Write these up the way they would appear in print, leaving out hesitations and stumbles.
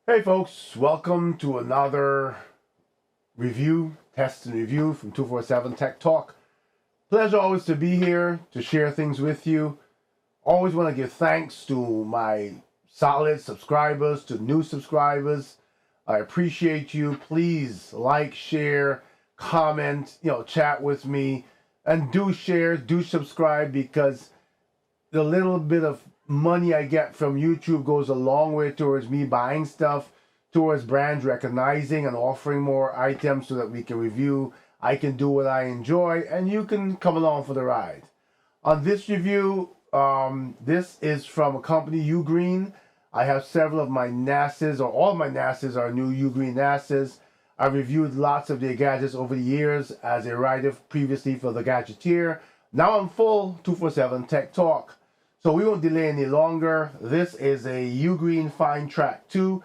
Hey folks, welcome to another test and review from 247 Tech Talk. Pleasure always to be here to share things with you. Always want to give thanks to my solid subscribers, to new subscribers. I appreciate you. Please like, share, comment, chat with me, and do share, do subscribe, because the little bit of money I get from YouTube goes a long way towards me buying stuff, towards brands recognizing and offering more items so that we can review. I can do what I enjoy, and you can come along for the ride. On this review, this is from a company, UGREEN. I have several of my NASs, or all of my NASs are new UGREEN NASs. I've reviewed lots of their gadgets over the years as a writer previously for The Gadgeteer. Now I'm full 247 Tech Talk. So we won't delay any longer. This is a UGREEN FineTrack 2.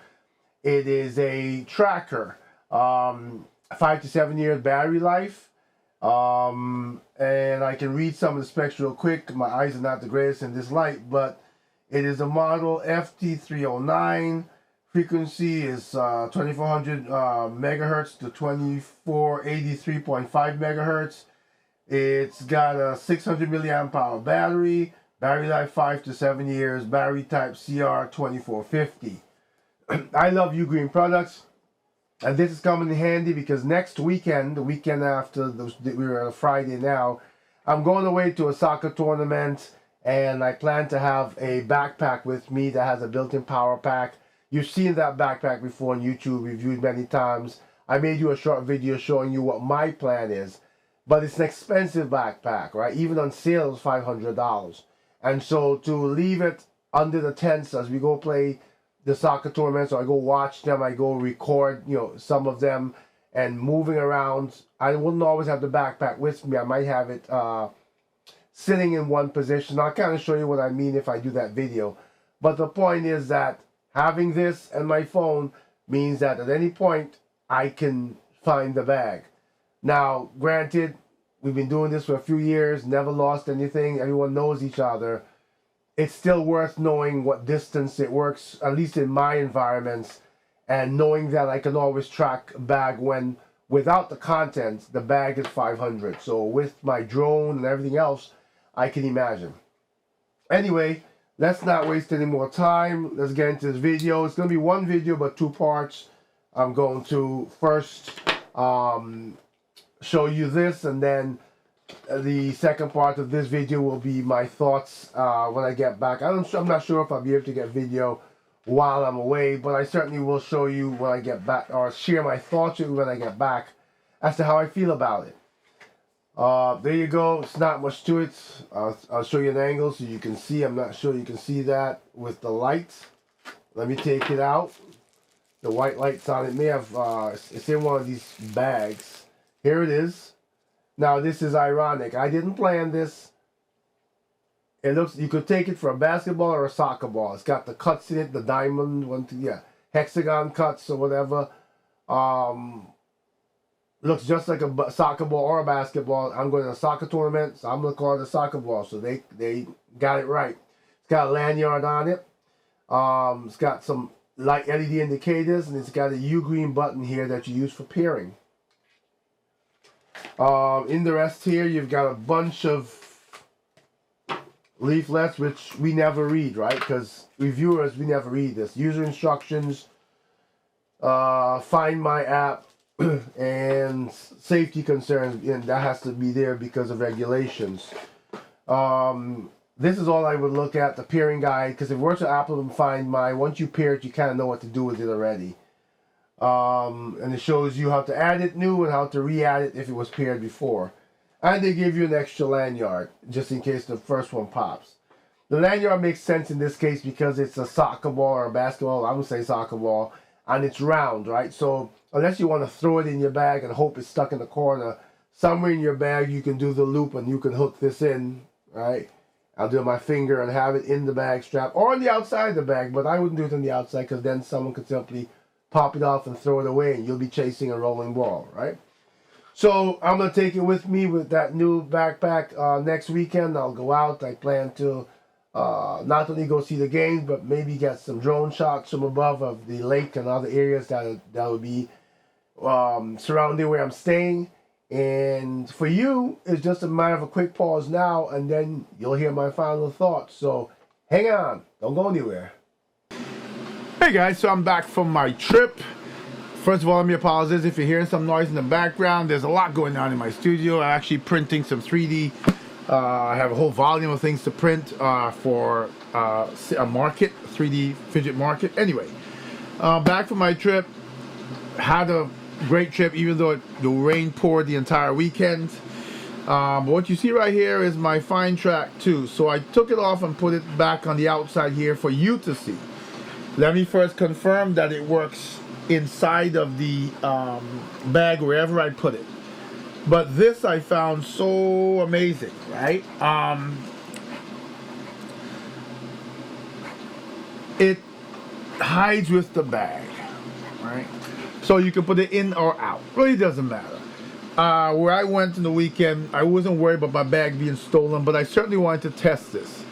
It is a tracker, 5 to 7 years battery life. And I can read some of the specs real quick. My eyes are not the greatest in this light, but it is a model FT309. Frequency is 2400 megahertz to 2483.5 megahertz. It's got a 600 milliamp hour battery. Battery life 5 to 7 years. Battery type CR2450. I love UGREEN products, and this is coming in handy because next weekend, the weekend after, we're on a Friday now, I'm going away to a soccer tournament, and I plan to have a backpack with me that has a built-in power pack. You've seen that backpack before on YouTube, reviewed many times. I made you a short video showing you what my plan is, but it's an expensive backpack, right? Even on sale, it's $500. And so to leave it under the tents as we go play the soccer tournaments, or I go watch them, I go record, some of them, and moving around, I wouldn't always have the backpack with me. I might have it sitting in one position. I'll kind of show you what I mean if I do that video. But the point is that having this and my phone means that at any point, I can find the bag. Now, granted, we've been doing this for a few years, never lost anything, everyone knows each other. It's still worth knowing what distance it works, at least in my environments, and knowing that I can always track a bag when, without the contents, the bag is 500. So with my drone and everything else, I can imagine. Anyway, let's not waste any more time. Let's get into this video. It's going to be one video, but two parts. I'm going to first show you this, and then the second part of this video will be my thoughts when I get back. I'm not sure if I'll be able to get video while I'm away, but I certainly will show you when I get back, or share my thoughts with you when I get back as to how I feel about it. There you go. It's not much to it. I'll show you an angle so you can see. I'm not sure you can see that with the light. Let me take it out. The white light's on. It may have, it's in one of these bags. Here it is. Now, this is ironic. I didn't plan this. It looks, you could take it for a basketball or a soccer ball. It's got the cuts in it, the diamond one, hexagon cuts or whatever. Looks just like a soccer ball or a basketball. I'm going to a soccer tournament, so I'm going to call it a soccer ball. So they got it right. It's got a lanyard on it. It's got some light LED indicators, and it's got a UGREEN button here that you use for pairing. In the rest here, you've got a bunch of leaflets, which we never read, right? Because reviewers, we never read this. User instructions, find my app, and safety concerns, and that has to be there because of regulations. This is all I would look at, the pairing guide, because if it works with Apple and Find My, once you pair it, you kind of know what to do with it already. And it shows you how to add it new and how to re-add it if it was paired before. And they give you an extra lanyard, just in case the first one pops. The lanyard makes sense in this case because it's a soccer ball or a basketball, I would say soccer ball, and it's round, right? So unless you want to throw it in your bag and hope it's stuck in the corner, somewhere in your bag you can do the loop and you can hook this in, right? I'll do my finger and have it in the bag strap or on the outside of the bag, but I wouldn't do it on the outside because then someone could simply pop it off and throw it away and you'll be chasing a rolling ball, right? So I'm going to take it with me with that new backpack next weekend. I'll go out. I plan to not only go see the games, but maybe get some drone shots from above of the lake and other areas that would be surrounding where I'm staying. And for you, it's just a matter of a quick pause now, and then you'll hear my final thoughts. So hang on, don't go anywhere. Hey guys, so I'm back from my trip. First of all, let me apologize if you're hearing some noise in the background. There's a lot going on in my studio. I'm actually printing some 3D. I have a whole volume of things to print for a market, 3D fidget market. Anyway, back from my trip. Had a great trip, even though the rain poured the entire weekend. What you see right here is my FineTrack 2. So I took it off and put it back on the outside here for you to see. Let me first confirm that it works inside of the bag wherever I put it. But this I found so amazing, right? It hides with the bag, right? So you can put it in or out. Really doesn't matter. Where I went in the weekend, I wasn't worried about my bag being stolen, but I certainly wanted to test this.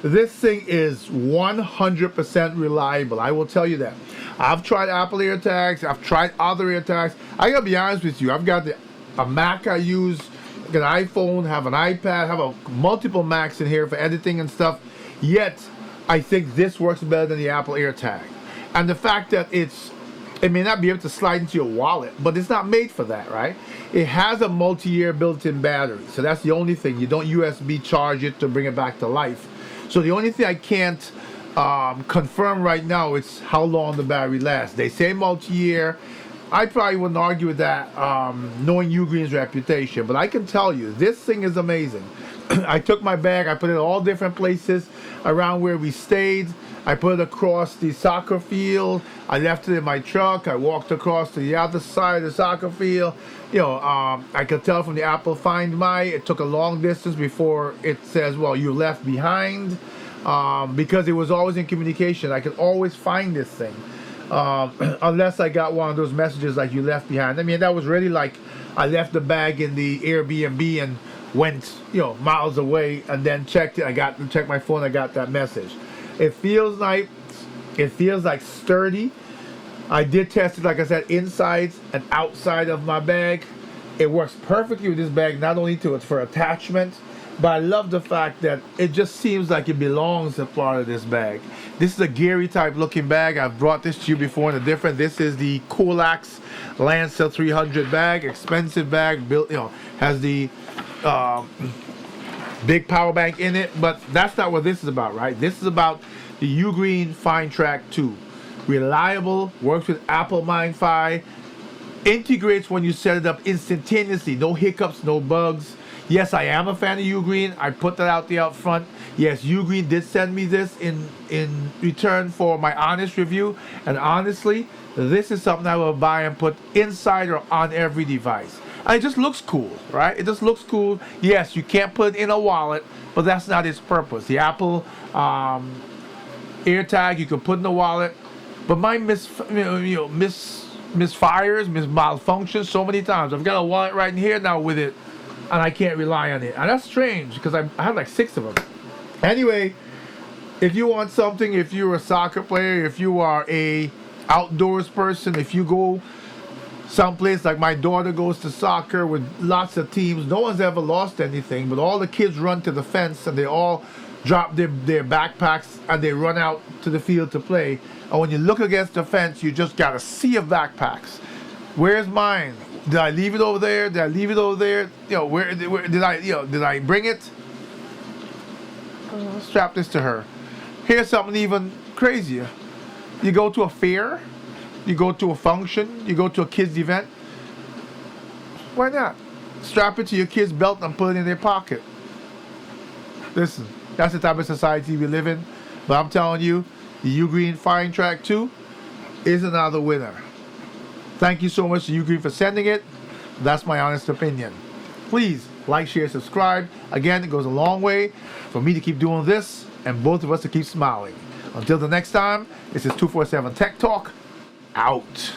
This thing is 100% reliable. I will tell you that. I've tried Apple AirTags. I've tried other AirTags. I gotta be honest with you. I've got a Mac I use, I've got an iPhone, have an iPad, have multiple Macs in here for editing and stuff. Yet, I think this works better than the Apple AirTag. And the fact that it may not be able to slide into your wallet, but it's not made for that, right? It has a multi-year built-in battery. So that's the only thing. You don't USB charge it to bring it back to life. So the only thing I can't confirm right now is how long the battery lasts. They say multi-year. I probably wouldn't argue with that, knowing UGREEN's reputation. But I can tell you, this thing is amazing. I took my bag, I put it in all different places around where we stayed. I put it across the soccer field. I left it in my truck. I walked across to the other side of the soccer field. You know, I could tell from the Apple Find My, it took a long distance before it says, well, you left behind. Because it was always in communication. I could always find this thing. Unless I got one of those messages like you left behind. I mean, that was really like I left the bag in the Airbnb and went, miles away and then checked it. I checked my phone. I got that message. It feels like sturdy. I did test it, like I said, inside and outside of my bag. It works perfectly with this bag. Not only it's for attachment, but I love the fact that it just seems like it belongs as part of this bag. This is a Gary type looking bag. I've brought this to you before in a different. This is the Colax Lancer 300 bag, expensive bag, built, has the big power bank in it, but that's not what this is about, right? This is about the UGREEN FineTrack 2. Reliable, works with Apple MindFi, integrates when you set it up instantaneously, no hiccups, no bugs. Yes, I am a fan of UGREEN. I put that out there up front. Yes, UGREEN did send me this in return for my honest review. And honestly, this is something I will buy and put inside or on every device. And it just looks cool, right? It just looks cool. Yes, you can't put it in a wallet, but that's not its purpose. The Apple AirTag you can put in the wallet, but mine misfires, malfunctions so many times. I've got a wallet right in here now with it, and I can't rely on it. And that's strange because I have like 6 of them. Anyway, if you want something, if you're a soccer player, if you are a outdoors person, if you go someplace like my daughter goes to soccer with lots of teams, no one's ever lost anything, but all the kids run to the fence and they all drop their backpacks and they run out to the field to play. And when you look against the fence, you just got a sea of backpacks. Where's mine? Did I leave it over there? Did I leave it over there? Where did I bring it? Strap this to her. Here's something even crazier. You go to a fair, you go to a function, you go to a kids event. Why not? Strap it to your kid's belt and put it in their pocket. Listen, that's the type of society we live in. But I'm telling you, the UGREEN FineTrack 2 is another winner. Thank you so much to UGREEN for sending it. That's my honest opinion. Please like, share, subscribe. Again, it goes a long way for me to keep doing this and both of us to keep smiling. Until the next time, this is 247 Tech Talk, out.